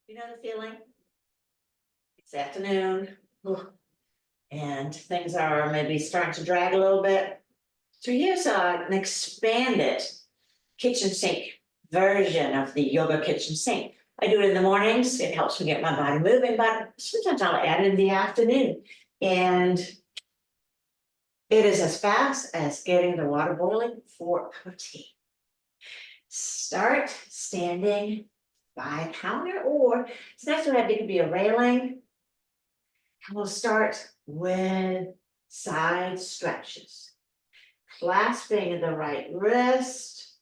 You know the feeling? It's afternoon, and things are maybe starting to drag a little bit. So here's an expanded kitchen sink version of the yoga kitchen sink. I do it in the mornings, it helps me get my body moving, but sometimes I'll add it in the afternoon. And it is as fast as getting the water boiling for a cup of tea. Start standing by a counter, or it's nice to have, it could be a railing. And we'll start with side stretches. Clasping the right wrist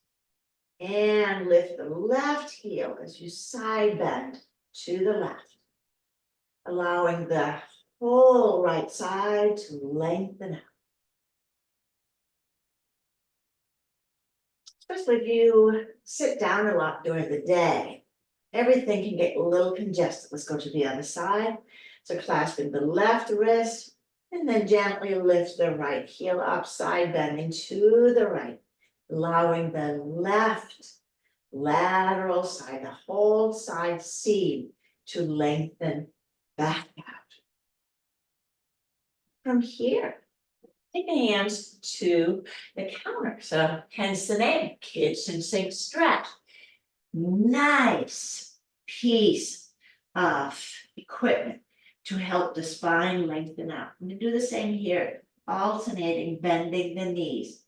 and lift the left heel as you side bend to the left, allowing the whole right side to lengthen out. Especially if you sit down a lot during the day, everything can get a little congested. Let's go to the other side. So clasping the left wrist and then gently lift the right heel up, side bending to the right, allowing the left lateral side, the whole side seam to lengthen back out. From here, take the hands to the counter. So hence the name, kitchen sink stretch. Nice piece of equipment to help the spine lengthen out. I'm going to do the same here, alternating, bending the knees,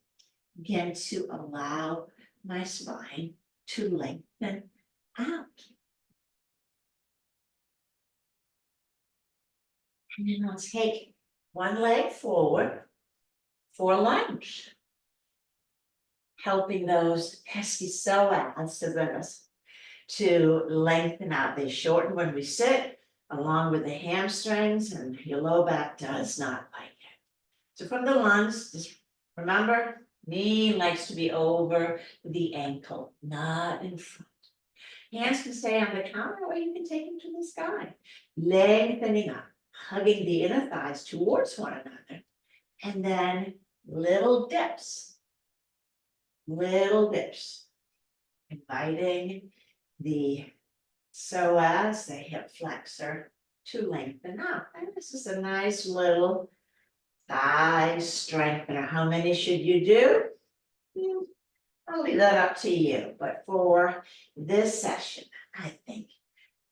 again to allow my spine to lengthen out. And then I'll take one leg forward for a lunge, helping those pesky psoas to lengthen out. They shorten when we sit, along with the hamstrings, and your low back does not like it. So from the lunge, just remember, knee likes to be over the ankle, not in front. Hands can stay on the counter, or you can take them to the sky. Lengthening up, hugging the inner thighs towards one another, and then little dips, inviting the psoas, the hip flexor, to lengthen out. And this is a nice little thigh strengthener. How many should you do? I'll leave that up to you. But for this session, I think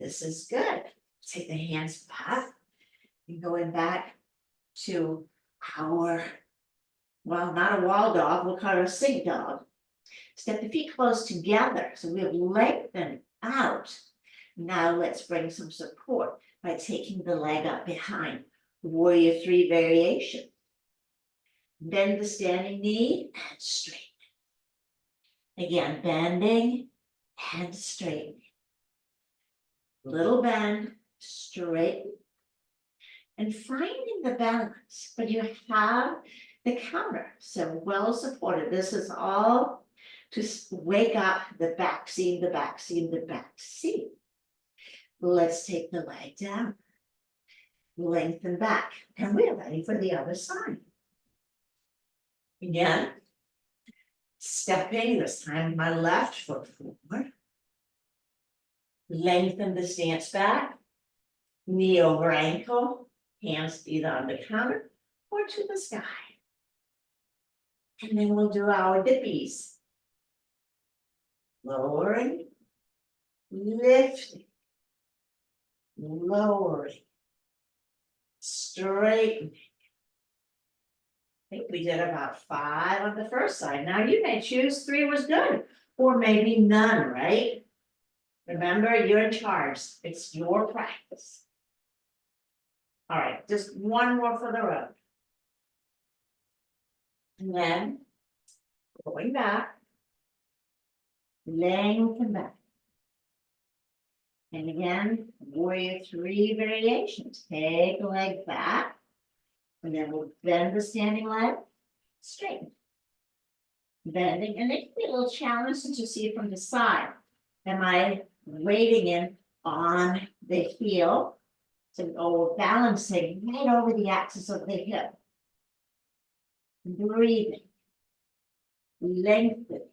this is good. Take the hands back and going back to our, well, not a wall dog, we'll call it a sink dog. Step the feet close together so we have lengthened out. Now let's bring some support by taking the leg up behind. Warrior 3 variation. Bend the standing knee and straighten. Again, bending and straightening. Little bend, straighten, and finding the balance. But you have the counter, so well supported. This is all to wake up the back seam, the back seam, the back seam. Let's take the leg down, lengthen back, and we're ready for the other side. Again, stepping, this time my left foot forward. Lengthen the stance back, knee over ankle, hands either on the counter or to the sky. And then we'll do our dippies. Lowering, lifting, lowering, straightening. I think we did about 5 on the first side. Now you may choose 3 was good, or maybe none, right? Remember, you're in charge. It's your practice. All right, just one more for the road. And then going back, lengthen back. And again, warrior 3 variations. Take the leg back, and then we'll bend the standing leg, straighten. Bending, and it can be a little challenging to see from the side. Am I weighting in on the heel? So balancing right over the axis of the hip. Breathing. Lengthening.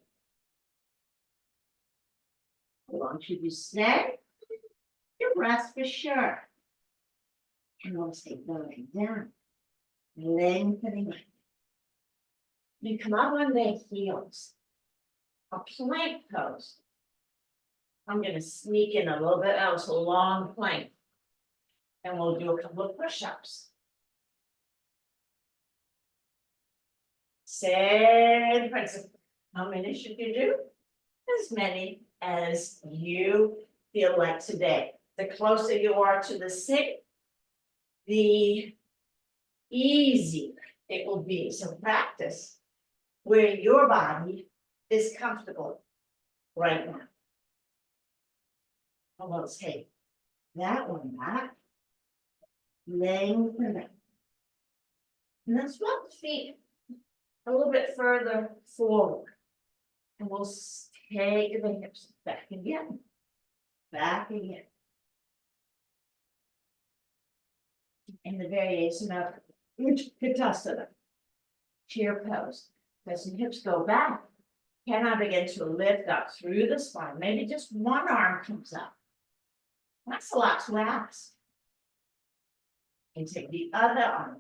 How long should you stay? Your breath for sure. And we'll take going down, lengthening. You come up on the heels, a plank pose. I'm gonna sneak in a little bit else, a long plank. And we'll do a couple of push-ups. Same principle. How many should you do? As many as you feel like today. The closer you are to the sit, the easier it will be. So practice where your body is comfortable right now. Almost take that one back. Lengthen it. And then swap the feet a little bit further forward. And we'll take the hips back again. Back again. In the variation of Utkatasana, chair pose. As the hips go back, can I begin to lift up through the spine? Maybe just one arm comes up. That's a lot to ask. And take the other arm.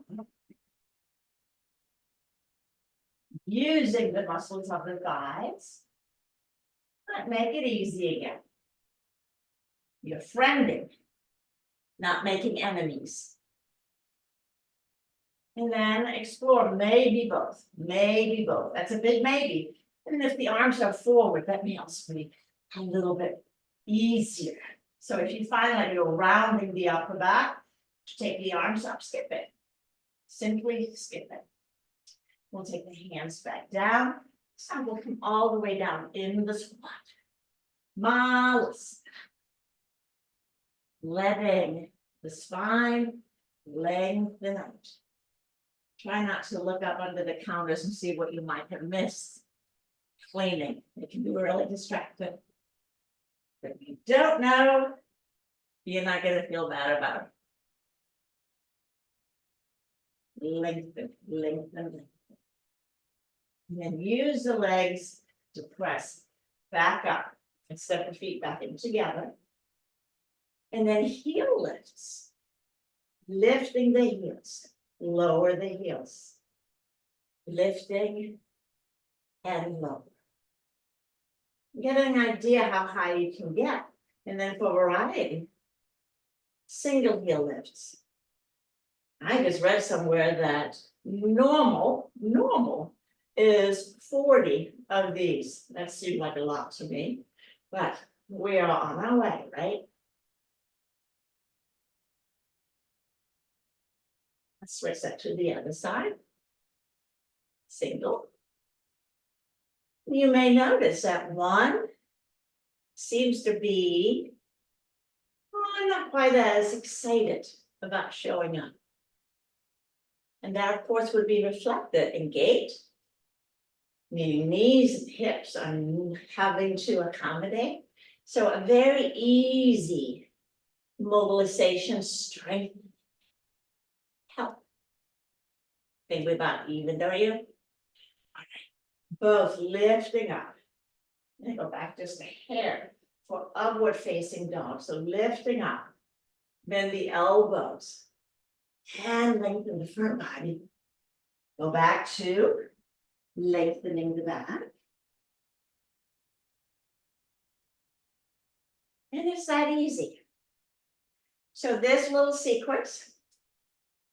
Using the muscles of the thighs. But make it easy again. You're friending, not making enemies. And then explore maybe both, maybe both. That's a big maybe. And if the arms are forward, that may also be a little bit easier. So if you find that you're rounding the upper back, take the arms up, skip it. Simply skip it. We'll take the hands back down. This time we'll come all the way down in the squat. Malas. Letting the spine lengthen out. Try not to look up under the counters and see what you might have missed. Cleaning, it can be really distracting. But if you don't know, you're not going to feel bad about it. Lengthen, lengthen, lengthen. And then use the legs to press back up and step the feet back in together. And then heel lifts. Lifting the heels, lower the heels. Lifting and lower. Get an idea how high you can get. And then for variety, single heel lifts. I just read somewhere that normal is 40 of these. That seemed like a lot to me, but we are on our way, right? Let's switch that to the other side. Single. You may notice that one seems to be not quite as excited about showing up. And that, of course, would be reflected in gait, meaning knees and hips are having to accommodate. So a very easy mobilization, strength, help. Think about even, don't you? Both lifting up. And go back just a hair for upward facing dog. So lifting up. Bend the elbows. And lengthen the front body. Go back to lengthening the back. And it's that easy. So this little sequence,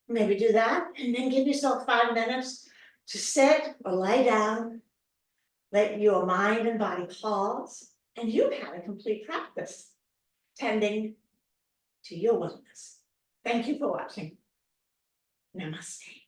maybe do that, and then give yourself 5 minutes to sit or lie down. Let your mind and body pause, and you have a complete practice tending to your wellness. Thank you for watching. Namaste.